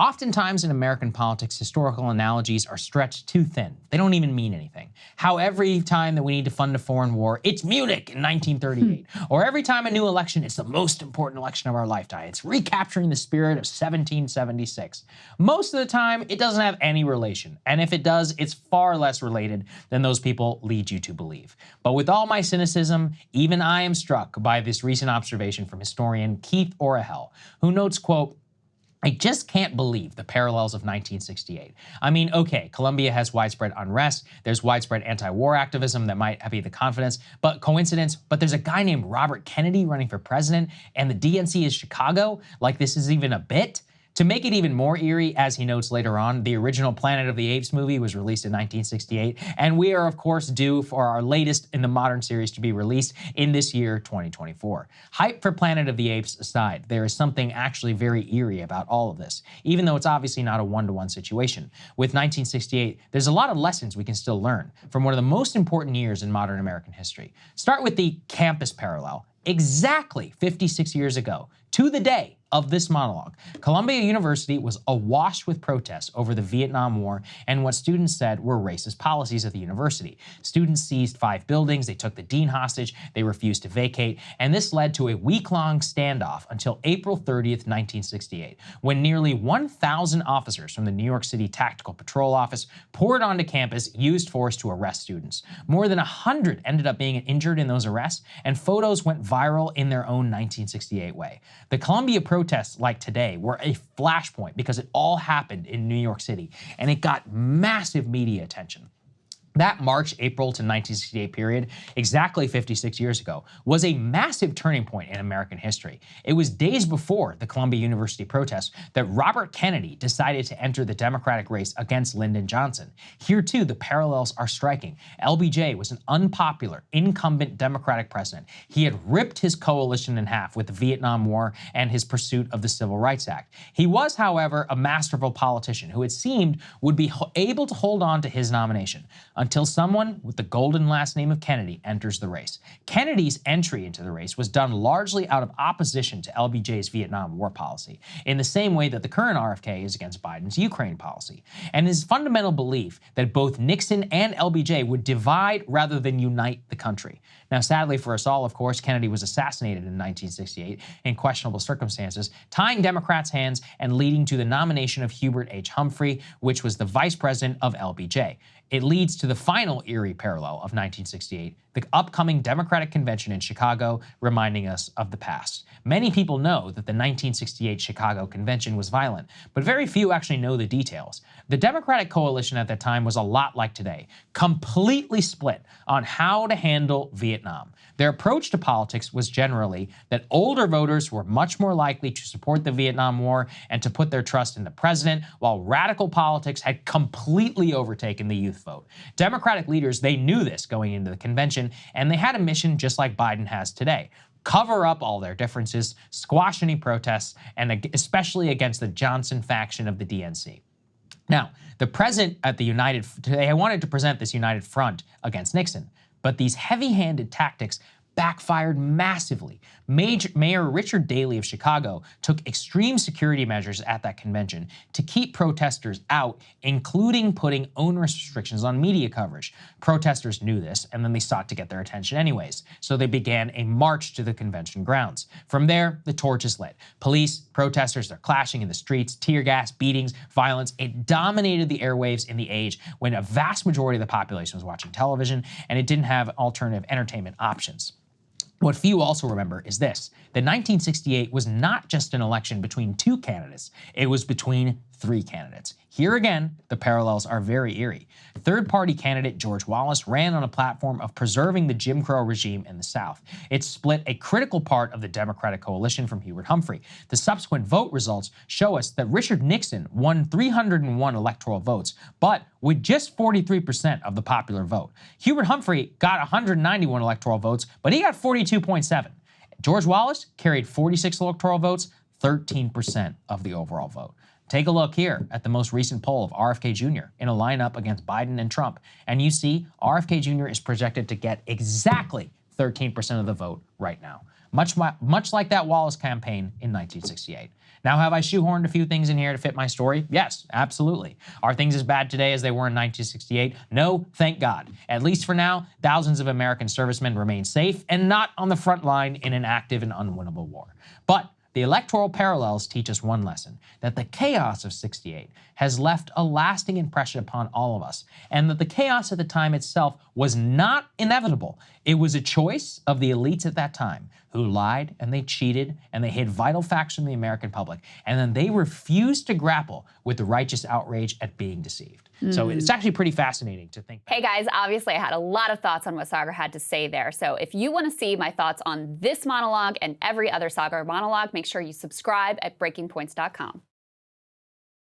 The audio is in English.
Oftentimes in American politics, historical analogies are stretched too thin. They don't even mean anything. How every time that we need to fund a foreign war, it's Munich in 1938. Or every time a new election, it's the most important election of our lifetime. It's recapturing the spirit of 1776. Most of the time, it doesn't have any relation. And if it does, it's far less related than those people lead you to believe. But with all my cynicism, even I am struck by this recent observation from historian Keith Orahel, who notes, quote, "I just can't believe the parallels of 1968. I mean, okay, Colombia has widespread unrest, there's widespread anti-war activism that might be the coincidence, but there's a guy named Robert Kennedy running for president, and the DNC is Chicago, like this is even a bit?" To make it even more eerie, as he notes later on, the original Planet of the Apes movie was released in 1968, and we are, of course, due for our latest in the modern series to be released in this year, 2024. Hype for Planet of the Apes aside, there is something actually very eerie about all of this, even though it's obviously not a one-to-one situation. With 1968, there's a lot of lessons we can still learn from one of the most important years in modern American history. Start with the campus parallel. Exactly 56 years ago, to the day of this monologue, Columbia University was awash with protests over the Vietnam War and what students said were racist policies at the university. Students seized 5 buildings, they took the dean hostage, they refused to vacate, and this led to a week-long standoff until April 30th, 1968, when nearly 1,000 officers from the New York City Tactical Patrol Office poured onto campus, used force to arrest students. More than 100 ended up being injured in those arrests, and photos went viral in their own 1968 way. The Columbia protests like today were a flashpoint because it all happened in New York City, and it got massive media attention. That March-April to 1968 period, exactly 56 years ago, was a massive turning point in American history. It was days before the Columbia University protests that Robert Kennedy decided to enter the Democratic race against Lyndon Johnson. Here too, the parallels are striking. LBJ was an unpopular, incumbent Democratic president. He had ripped his coalition in half with the Vietnam War and his pursuit of the Civil Rights Act. He was, however, a masterful politician who it seemed would be able to hold on to his nomination, until someone with the golden last name of Kennedy enters the race. Kennedy's entry into the race was done largely out of opposition to LBJ's Vietnam War policy, in the same way that the current RFK is against Biden's Ukraine policy, and his fundamental belief that both Nixon and LBJ would divide rather than unite the country. Now, sadly for us all, of course, Kennedy was assassinated in 1968 in questionable circumstances, tying Democrats' hands and leading to the nomination of Hubert H. Humphrey, which was the vice president of LBJ. It leads to the final eerie parallel of 1968, the upcoming Democratic Convention in Chicago, reminding us of the past. Many people know that the 1968 Chicago Convention was violent, but very few actually know the details. The Democratic coalition at that time was a lot like today, completely split on how to handle Vietnam. Their approach to politics was generally that older voters were much more likely to support the Vietnam War and to put their trust in the president, while radical politics had completely overtaken the youth vote. Democratic leaders, they knew this going into the convention, and they had a mission just like Biden has today: cover up all their differences, squash any protests, and especially against the Johnson faction of the DNC. Now, the president at the today wanted to present this united front against Nixon, but these heavy-handed tactics backfired massively. Mayor Richard Daley of Chicago took extreme security measures at that convention to keep protesters out, including putting onerous restrictions on media coverage. Protesters knew this, and then they sought to get their attention anyways, so they began a march to the convention grounds. From there, the torch is lit. Police, protesters, they're clashing in the streets, tear gas, beatings, violence. It dominated the airwaves in the age when a vast majority of the population was watching television, and it didn't have alternative entertainment options. What few also remember is this: that 1968 was not just an election between 2 candidates, it was between 3 candidates. Here again, the parallels are very eerie. Third-party candidate George Wallace ran on a platform of preserving the Jim Crow regime in the South. It split a critical part of the Democratic coalition from Hubert Humphrey. The subsequent vote results show us that Richard Nixon won 301 electoral votes, but with just 43% of the popular vote. Hubert Humphrey got 191 electoral votes, but he got 42.7. George Wallace carried 46 electoral votes, 13% of the overall vote. Take a look here at the most recent poll of RFK Jr. in a lineup against Biden and Trump, and you see RFK Jr. is projected to get exactly 13% of the vote right now, much like that Wallace campaign in 1968. Now, have I shoehorned a few things in here to fit my story? Yes, absolutely. Are things as bad today as they were in 1968? No, thank God. At least for now, thousands of American servicemen remain safe and not on the front line in an active and unwinnable war. But the electoral parallels teach us one lesson, that the chaos of '68 has left a lasting impression upon all of us, and that the chaos at the time itself was not inevitable. It was a choice of the elites at that time who lied and they cheated and they hid vital facts from the American public, and then they refused to grapple with the righteous outrage at being deceived. So it's actually pretty fascinating to think. Hey guys, obviously I had a lot of thoughts on what Saagar had to say there. So if you want to see my thoughts on this monologue and every other Saagar monologue, make sure you subscribe at breakingpoints.com.